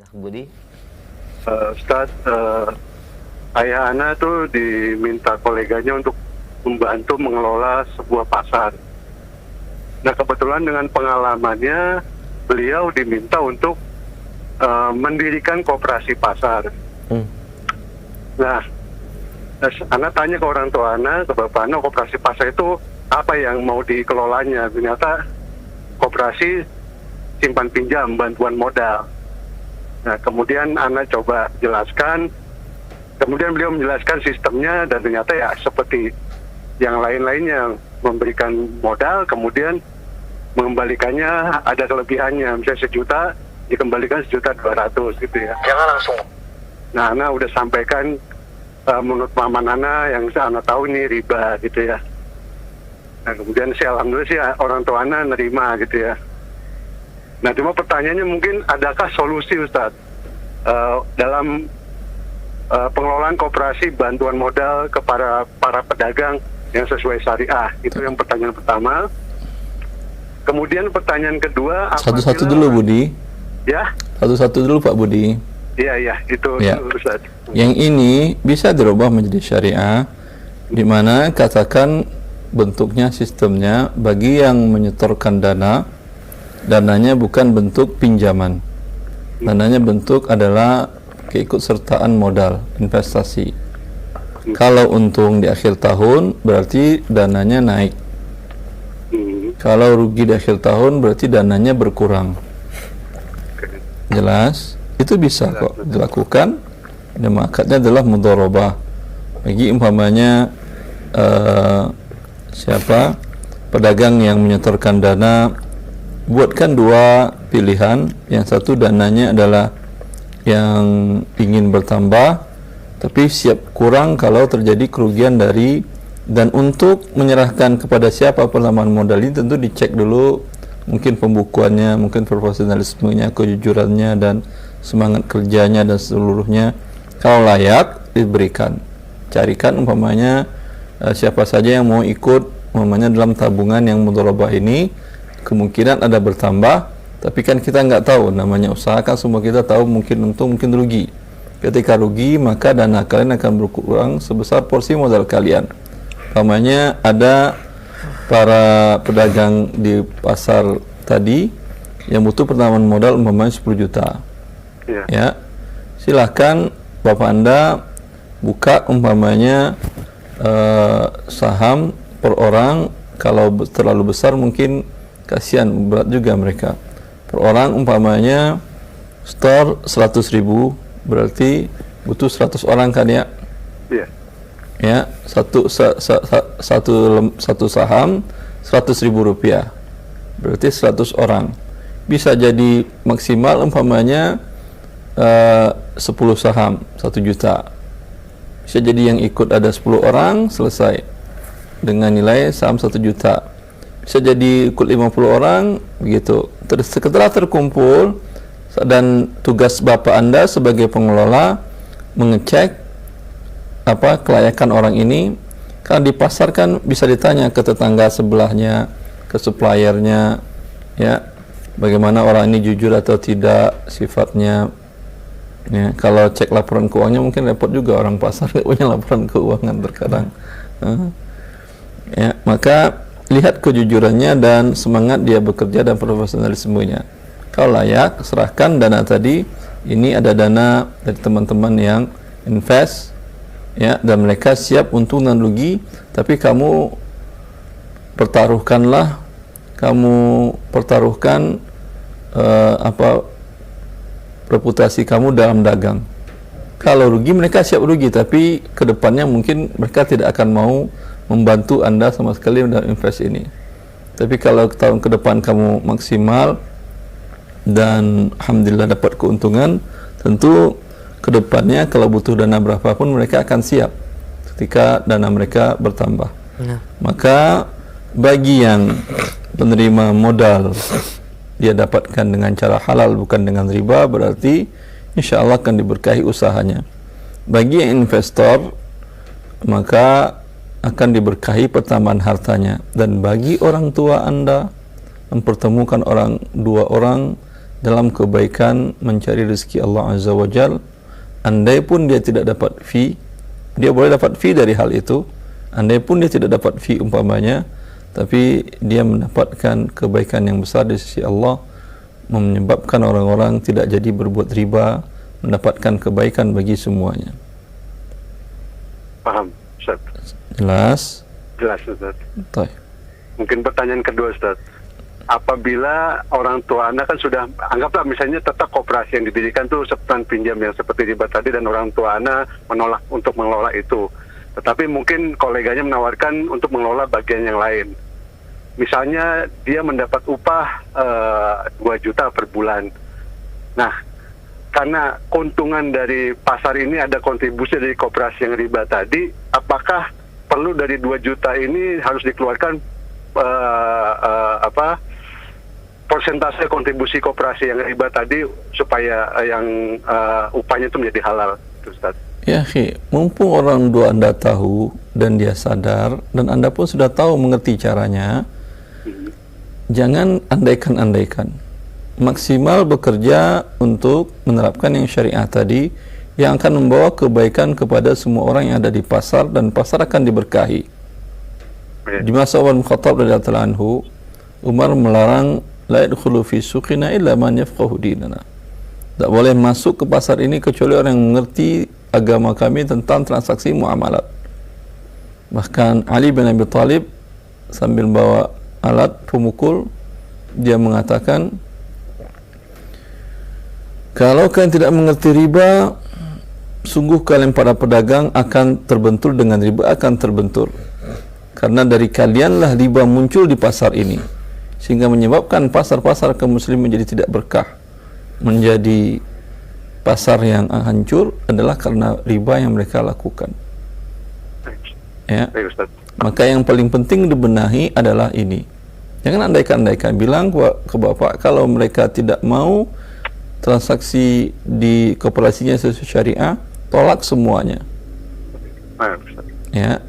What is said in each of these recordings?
Budi? Ustaz, ayah Ana tuh diminta koleganya untuk membantu mengelola sebuah pasar. Nah, kebetulan dengan pengalamannya, beliau diminta untuk mendirikan koperasi pasar. Nah, Ana tanya ke orang tua Ana, ke Bapak Ana, koperasi pasar itu apa yang mau dikelolanya? Ternyata koperasi simpan pinjam, bantuan modal. Nah, kemudian Ana coba jelaskan, kemudian beliau menjelaskan sistemnya, dan ternyata ya seperti yang lain-lainnya, memberikan modal, kemudian mengembalikannya ada kelebihannya, misalnya 1 juta, dikembalikan 1.200.000 gitu ya. Jangan langsung. Nah, Ana udah sampaikan menurut paman Ana yang Ana tahu ini riba gitu ya. Nah, kemudian sih alhamdulillah sih orang tua Ana nerima gitu ya. Nah, cuma pertanyaannya mungkin adakah solusi Ustadz dalam pengelolaan koperasi bantuan modal kepada para pedagang yang sesuai syariah? Itu yang pertanyaan pertama. Kemudian pertanyaan kedua, satu-satu dulu Budi. Ya? Satu-satu dulu Pak Budi. Iya, itu Ya. Ustadz. Yang ini bisa dirubah menjadi syariah, di mana katakan bentuknya, sistemnya, bagi yang menyetorkan dana, dananya bukan bentuk pinjaman, dananya bentuk adalah keikutsertaan modal, investasi. Kalau untung di akhir tahun berarti dananya naik, kalau rugi di akhir tahun berarti dananya berkurang. Jelas? Itu bisa kok dilakukan. Dan akadnya adalah mudharabah. Bagi umpamanya siapa pedagang yang menyetorkan dana, buatkan dua pilihan. Yang satu dananya adalah yang ingin bertambah tapi siap kurang kalau terjadi kerugian dari, dan untuk menyerahkan kepada siapa penambahan modal ini tentu dicek dulu mungkin pembukuannya, mungkin profesionalismenya, kejujurannya, dan semangat kerjanya dan seluruhnya. Kalau layak diberikan, carikan umpamanya siapa saja yang mau ikut umpamanya dalam tabungan yang mudharabah ini, kemungkinan ada bertambah, tapi kan kita nggak tahu, namanya usaha kan semua kita tahu, mungkin untung mungkin rugi. Ketika rugi maka dana kalian akan berkurang sebesar porsi modal kalian. Umpamanya ada para pedagang di pasar tadi yang butuh penambahan modal umpamanya 10 juta. Ya, silahkan Bapak Anda buka umpamanya saham per orang. Kalau terlalu besar mungkin kasihan, berat juga mereka. Per orang umpamanya store 100.000, berarti butuh 100 orang kan ya? Iya. Ya, satu saham 100.000 rupiah, berarti 100 orang. Bisa jadi maksimal umpamanya 10 saham 1 juta. Bisa jadi yang ikut ada 10 orang, selesai dengan nilai saham 1 juta. Bisa jadi ikut 50 orang, begitu. Setelah terkumpul, dan tugas Bapak Anda sebagai pengelola mengecek apa kelayakan orang ini. Karena di pasar kan bisa ditanya ke tetangga sebelahnya, ke suppliernya, ya, bagaimana orang ini jujur atau tidak sifatnya. Ya, kalau cek laporan keuangannya mungkin repot juga, orang pasar nggak punya laporan keuangan terkadang. Ya, maka lihat kejujurannya dan semangat dia bekerja dan profesionalismenya. Kalau layak, serahkan dana tadi. Ini ada dana dari teman-teman yang invest, ya, dan mereka siap untung dan rugi, tapi kamu pertaruhkan reputasi kamu dalam dagang. Kalau rugi mereka siap rugi, tapi kedepannya mungkin mereka tidak akan mau membantu Anda sama sekali dalam invest ini. Tapi kalau tahun ke depan kamu maksimal dan alhamdulillah dapat keuntungan, tentu kedepannya kalau butuh dana berapapun mereka akan siap ketika dana mereka bertambah. Maka bagi yang penerima modal dia dapatkan dengan cara halal bukan dengan riba, berarti insya Allah akan diberkahi usahanya. Bagi yang investor maka akan diberkahi pertambahan hartanya. Dan bagi orang tua Anda mempertemukan dua orang dalam kebaikan mencari rezeki Allah Azza wa Jal. Andai pun dia tidak dapat fee, dia boleh dapat fee dari hal itu. Andai pun dia tidak dapat fee umpamanya, tapi dia mendapatkan kebaikan yang besar di sisi Allah, menyebabkan orang-orang tidak jadi berbuat riba, mendapatkan kebaikan bagi semuanya. Paham, Ustaz. Jelas? Jelas, Ustaz. Baik. Mungkin pertanyaan kedua, Ustaz. Apabila orang tua Anda kan sudah, anggaplah misalnya tetap koperasi yang didirikan tuh sebutan pinjam yang seperti riba tadi, dan orang tua Anda menolak untuk mengelola itu. Tetapi mungkin koleganya menawarkan untuk mengelola bagian yang lain. Misalnya dia mendapat upah 2 juta per bulan. Nah, karena keuntungan dari pasar ini ada kontribusi dari koperasi yang riba tadi, apakah perlu dari 2 juta ini harus dikeluarkan persentase kontribusi koperasi yang riba tadi supaya yang upahnya itu menjadi halal, Ustaz? Ya, mumpung orang tua Anda tahu dan dia sadar dan Anda pun sudah tahu mengerti caranya, jangan andaikan-andaikan. Maksimal bekerja untuk menerapkan yang syariah tadi, yang akan membawa kebaikan kepada semua orang yang ada di pasar, dan pasar akan diberkahi. Di masa Umar bin Khattab radhiyallahu anhu, Umar melarang la yadkhulu fi suqina illa man yafqahu dinana. Tak boleh masuk ke pasar ini kecuali orang yang mengerti agama kami tentang transaksi muamalat. Bahkan Ali bin Abi Thalib sambil bawa alat pemukul, dia mengatakan, kalau kalian tidak mengerti riba, sungguh kalian para pedagang akan terbentur dengan riba, akan terbentur. Karena dari kalianlah riba muncul di pasar ini, sehingga menyebabkan pasar-pasar kaum muslim menjadi tidak berkah, menjadi pasar yang hancur adalah karena riba yang mereka lakukan. Ya. Maka yang paling penting dibenahi adalah ini. Jangan andaikan-andaikan. Bilang ke bapak, kalau mereka tidak mau transaksi di koperasinya sesuai syariah, tolak semuanya. Ya.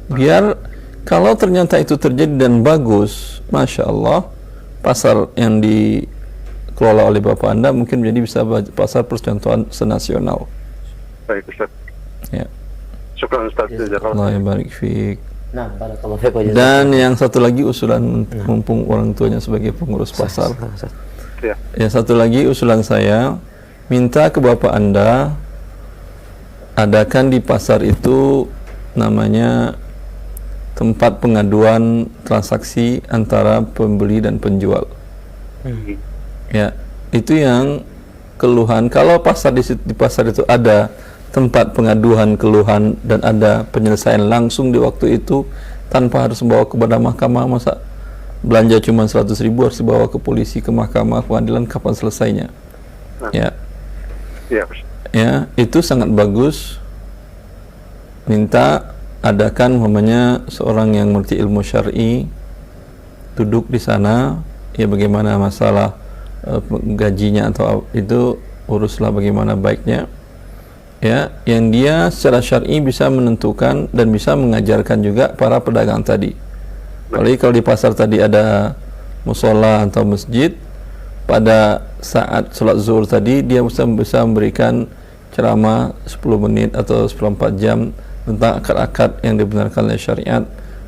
Biar kalau ternyata itu terjadi dan bagus, Masya Allah, pasar yang dikelola oleh bapak Anda mungkin menjadi bisa pasar percontohan senasional. Baik, Ustaz. Ya. Syukran, Ustaz. Allah yang barik fiik. Nah, barakallahu fiik. Dan yang satu lagi usulan, mumpung orang tuanya sebagai pengurus pasar. Ya. Yang satu lagi usulan saya, minta ke bapak Anda adakan di pasar itu namanya tempat pengaduan transaksi antara pembeli dan penjual. Ya, itu yang keluhan. Kalau pasar di pasar itu ada tempat pengaduan keluhan dan ada penyelesaian langsung di waktu itu tanpa harus membawa kepada mahkamah. Masa belanja cuma 100.000 harus dibawa ke polisi, ke mahkamah, pengadilan, kapan selesainya? Ya. Ya, itu sangat bagus. Minta adakan umpamanya seorang yang mengerti ilmu syar'i duduk di sana, ya bagaimana masalah gajinya atau itu uruslah bagaimana baiknya, ya, yang dia secara syar'i bisa menentukan dan bisa mengajarkan juga para pedagang tadi. Apalagi kalau di pasar tadi ada musola atau masjid, pada saat sholat zuhur tadi dia bisa memberikan ceramah 10 menit atau 14 jam tentang akad-akad yang dibenarkan oleh syariat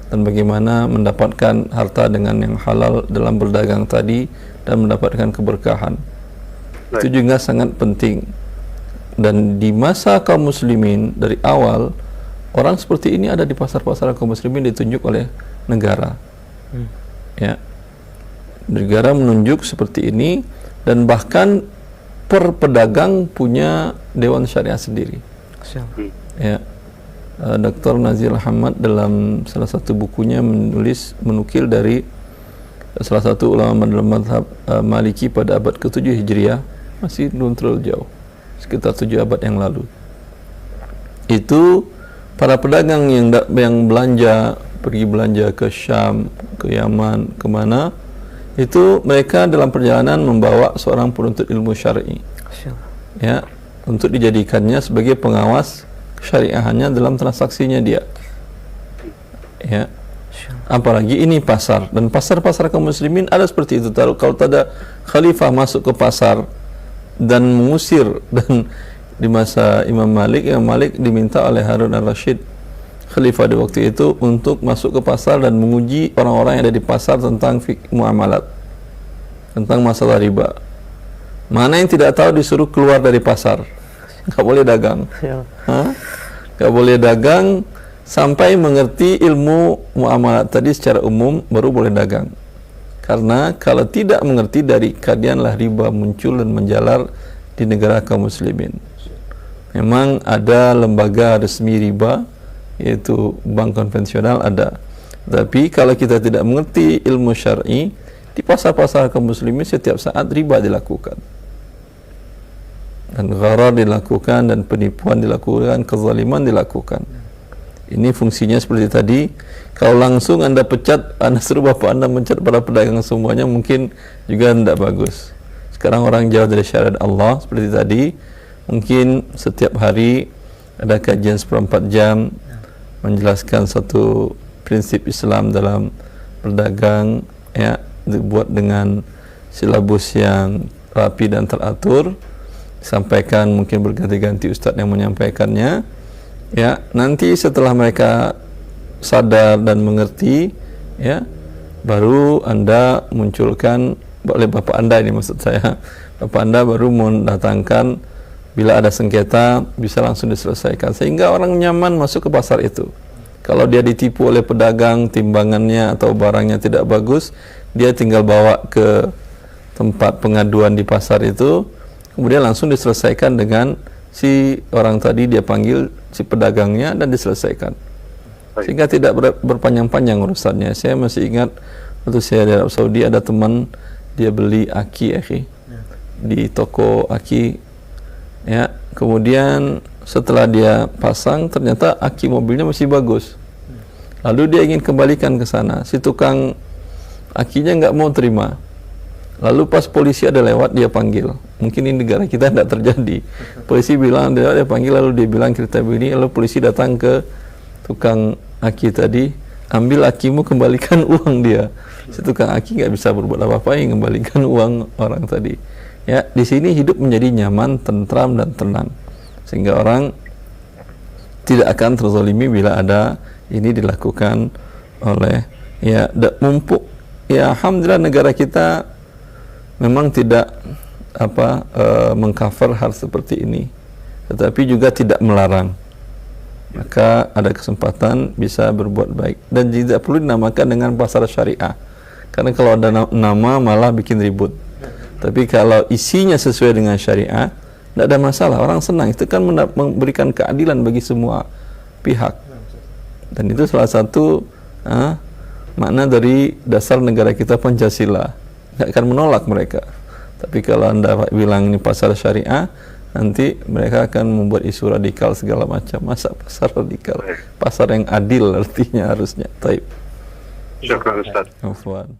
dan bagaimana mendapatkan harta dengan yang halal dalam berdagang tadi dan mendapatkan keberkahan. Itu juga sangat penting. Dan di masa kaum muslimin dari awal, orang seperti ini ada di pasar-pasar kaum muslimin ditunjuk oleh negara. Ya. Negara menunjuk seperti ini, dan bahkan per pedagang punya dewan syariah sendiri. Ya. Dr. Nazir Ahmad dalam salah satu bukunya menukil dari salah satu ulama dalam mazhab Maliki pada abad ke-7 Hijriah, masih belum terlalu jauh, sekitar 7 abad yang lalu. Itu para pedagang yang belanja, pergi belanja ke Syam, ke Yaman, kemana, itu mereka dalam perjalanan membawa seorang penuntut ilmu syar'i, ya, untuk dijadikannya sebagai pengawas syariahannya dalam transaksinya dia. Ya. Apalagi ini pasar, dan pasar-pasar kaum muslimin ada seperti itu. Kalau ada khalifah masuk ke pasar dan mengusir, dan di masa Imam Malik diminta oleh Harun al-Rashid, khalifah di waktu itu, untuk masuk ke pasar dan menguji orang-orang yang ada di pasar tentang muamalat, tentang masalah riba. Mana yang tidak tahu disuruh keluar dari pasar, nggak boleh dagang, nggak boleh dagang sampai mengerti ilmu muamalat tadi secara umum, baru boleh dagang. Karena kalau tidak mengerti, dari kadianlah riba muncul dan menjalar di negara kaum muslimin. Memang ada lembaga resmi riba, yaitu bank konvensional ada. Tapi kalau kita tidak mengerti ilmu syar'i, di pasar-pasar kaum muslimin setiap saat riba dilakukan, dan gharar dilakukan, dan penipuan dilakukan, kezaliman dilakukan. Ini fungsinya seperti tadi. Kalau langsung Anda pecat, Anda suruh bapak Anda mencat para pedagang semuanya, mungkin juga tidak bagus. Sekarang orang jauh dari syariat Allah seperti tadi. Mungkin setiap hari ada kajian 1/4 jam menjelaskan satu prinsip Islam dalam berdagang, ya, dibuat dengan silabus yang rapi dan teratur, disampaikan, mungkin berganti-ganti ustaz yang menyampaikannya. Ya, nanti setelah mereka sadar dan mengerti, ya, baru Anda munculkan, oleh bapak Anda ini maksud saya, bapak Anda baru mendatangkan, bila ada sengketa bisa langsung diselesaikan, sehingga orang nyaman masuk ke pasar itu. Kalau dia ditipu oleh pedagang, timbangannya atau barangnya tidak bagus, dia tinggal bawa ke tempat pengaduan di pasar itu, kemudian langsung diselesaikan dengan si orang tadi, dia panggil si pedagangnya dan diselesaikan, sehingga tidak berpanjang-panjang urusannya. Saya masih ingat waktu saya di Arab Saudi, ada teman dia beli aki di toko aki, ya, kemudian setelah dia pasang ternyata aki mobilnya masih bagus, lalu dia ingin kembalikan ke sana, si tukang akinya nggak mau terima. Lalu pas polisi ada lewat, dia panggil. Mungkin ini negara kita tidak terjadi. Polisi bilang, dia panggil, lalu dia bilang kita begini, lalu polisi datang ke tukang aki tadi, ambil akimu, kembalikan uang dia. Si tukang aki nggak bisa berbuat apa-apa, yang kembalikan uang orang tadi. Ya, di sini hidup menjadi nyaman, tentram dan tenang, sehingga orang tidak akan terzalimi bila ada ini dilakukan oleh, ya, mumpuk, ya, alhamdulillah negara kita memang tidak mengcover hal seperti ini, tetapi juga tidak melarang. Maka ada kesempatan bisa berbuat baik, dan tidak perlu dinamakan dengan pasar syariah, karena kalau ada nama malah bikin ribut. Tapi kalau isinya sesuai dengan syariah, tidak ada masalah, orang senang. Itu kan memberikan keadilan bagi semua pihak, dan itu salah satu makna dari dasar negara kita, Pancasila. Tidak akan menolak mereka. Tapi kalau Anda bilang ini pasar syariah, nanti mereka akan membuat isu radikal segala macam. Masa pasar radikal? Pasar yang adil artinya harusnya. Taib. Syukran Ustaz. Afwan.